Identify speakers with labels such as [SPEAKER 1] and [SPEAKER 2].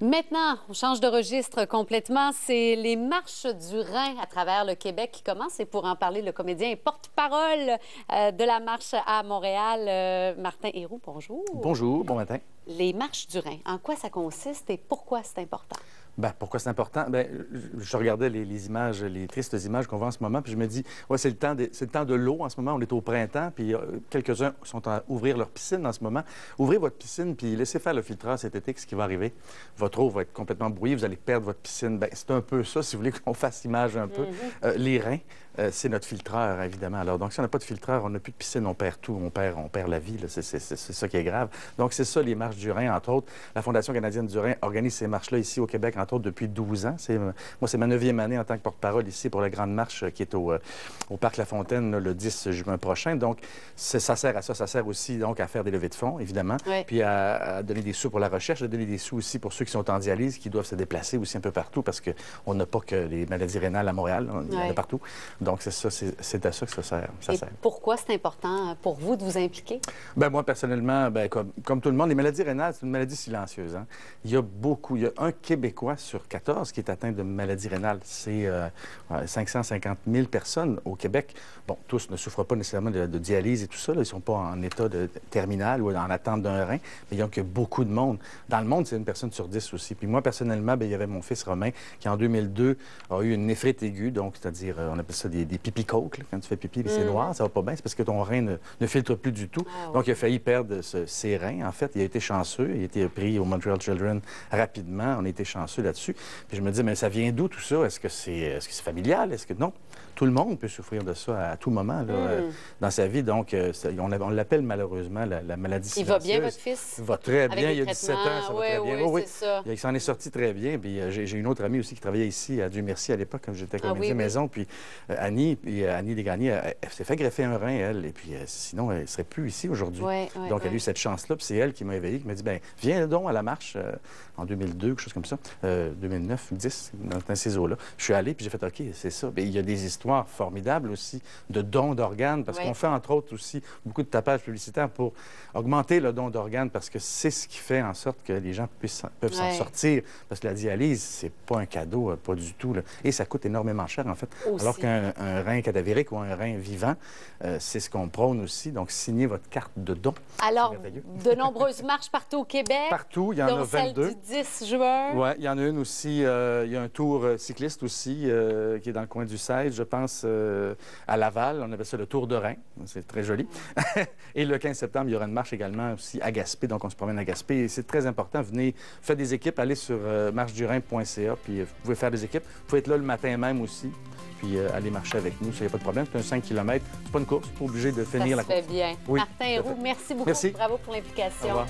[SPEAKER 1] Maintenant, on change de registre complètement. C'est les marches du Rhin à travers le Québec qui commencent. Et pour en parler, le comédien et porte-parole de la marche à Montréal, Martin Héroux, bonjour.
[SPEAKER 2] Bonjour, bon matin.
[SPEAKER 1] Les marches du Rhin, en quoi ça consiste et pourquoi c'est important?
[SPEAKER 2] Bien, pourquoi c'est important? Bien, je regardais les images, les tristes images qu'on voit en ce moment, puis je me dis, ouais, c'est le temps de l'eau en ce moment. On est au printemps, puis quelques-uns sont à ouvrir leur piscine en ce moment. Ouvrez votre piscine, puis laissez faire le filtrage cet été, ce qui va arriver. Votre eau va être complètement brouillée, vous allez perdre votre piscine. Bien, c'est un peu ça, si vous voulez qu'on fasse image un peu. Les reins, c'est notre filtreur, évidemment. Alors, donc, si on n'a pas de filtreur, on n'a plus de piscine, on perd tout, on perd la vie. C'est ça qui est grave. Donc, c'est ça, les marches du Rhin, entre autres. La Fondation canadienne du Rhin organise ces marches-là ici au Québec, entre autres, depuis 12 ans. Moi, c'est ma 9e année en tant que porte-parole ici pour la Grande Marche qui est au Parc La Fontaine là, le 10 juin prochain. Donc, ça sert à ça. Ça sert aussi donc à faire des levées de fonds, évidemment, puis à donner des sous pour la recherche, à donner des sous aussi pour ceux qui sont en dialyse, qui doivent se déplacer aussi un peu partout parce qu'on n'a pas que les maladies rénales à Montréal, il y en a partout. Donc, c'est ça, c'est à ça que ça sert.
[SPEAKER 1] Pourquoi c'est important pour vous de vous impliquer?
[SPEAKER 2] Bien, moi, personnellement, bien, comme tout le monde, les maladies rénales, c'est une maladie silencieuse. Hein? Il y a un Québécois sur 14 qui est atteint de maladie rénale. C'est 550 000 personnes au Québec. Bon, tous ne souffrent pas nécessairement de dialyse et tout ça. Là. Ils ne sont pas en état de terminal ou en attente d'un rein, mais il y a beaucoup de monde. Dans le monde, c'est une personne sur 10 aussi. Puis moi, personnellement, bien, il y avait mon fils Romain qui, en 2002, a eu une néphrite aiguë, donc c'est-à-dire, on appelle ça des pipi-coques. Quand tu fais pipi, c'est noir, ça va pas bien. C'est parce que ton rein ne filtre plus du tout. Donc, il a failli perdre ses reins. En fait, il a été chanceux. Il a été pris au Montreal Children rapidement. On a été chanceux là-dessus. Puis je me dis, mais ça vient d'où tout ça? Est-ce que c'est familial? Est-ce que non? Tout le monde peut souffrir de ça à tout moment là, dans sa vie. Donc, on l'appelle malheureusement la maladie silencieuse.
[SPEAKER 1] Il va bien, votre fils?
[SPEAKER 2] Il va très bien. Il y a 17 ans, ça va très bien.
[SPEAKER 1] Oui, c'est ça.
[SPEAKER 2] Il s'en est sorti très bien. Puis j'ai une autre amie aussi qui travaillait ici, à Dieu merci, à l'époque, quand j'étais comédien maison. Puis Annie Desgagnés, elle s'est fait greffer un rein, elle. Et puis sinon, elle ne serait plus ici aujourd'hui. Donc, elle a eu cette chance-là. Puis c'est elle qui m'a éveillé, qui m'a dit, bien, viens donc à la marche en 2002, quelque chose comme ça, 2009, 10, dans ces eaux-là. Je suis allé, puis j'ai fait, OK, c'est ça. Bien, il y a des histoires formidables aussi de dons d'organes, parce qu'on fait, entre autres, aussi beaucoup de tapage publicitaire pour augmenter le don d'organes, parce que c'est ce qui fait en sorte que les gens peuvent s'en sortir. Parce que la dialyse, c'est pas un cadeau, pas du tout. Là. Et ça coûte énormément cher, en fait. Aussi. Alors qu'un rein cadavérique ou un rein vivant, c'est ce qu'on prône aussi. Donc, signez votre carte de don.
[SPEAKER 1] Alors, de nombreuses marches partout au Québec.
[SPEAKER 2] Partout, il y en a 22.
[SPEAKER 1] Celle du 10 juin.
[SPEAKER 2] Oui, il y en a une aussi. Il y a un tour cycliste aussi qui est dans le coin du 16, je pense, à Laval. On appelle ça le Tour de Rhin. C'est très joli. Et le 15 septembre, il y aura une marche également aussi à Gaspé. Donc, on se promène à Gaspé. Et c'est très important. Venez, faites des équipes. Allez sur marchedurhin.ca. Puis, vous pouvez faire des équipes. Vous pouvez être là le matin même aussi. Puis, aller marcher avec nous. Ça, il n'y a pas de problème. C'est un 5 km. C'est pas une course. Pas obligé de finir la course.
[SPEAKER 1] Ça se fait bien.
[SPEAKER 2] Oui,
[SPEAKER 1] Martin Héroux, merci beaucoup.
[SPEAKER 2] Merci.
[SPEAKER 1] Bravo pour l'implication.
[SPEAKER 2] Au revoir.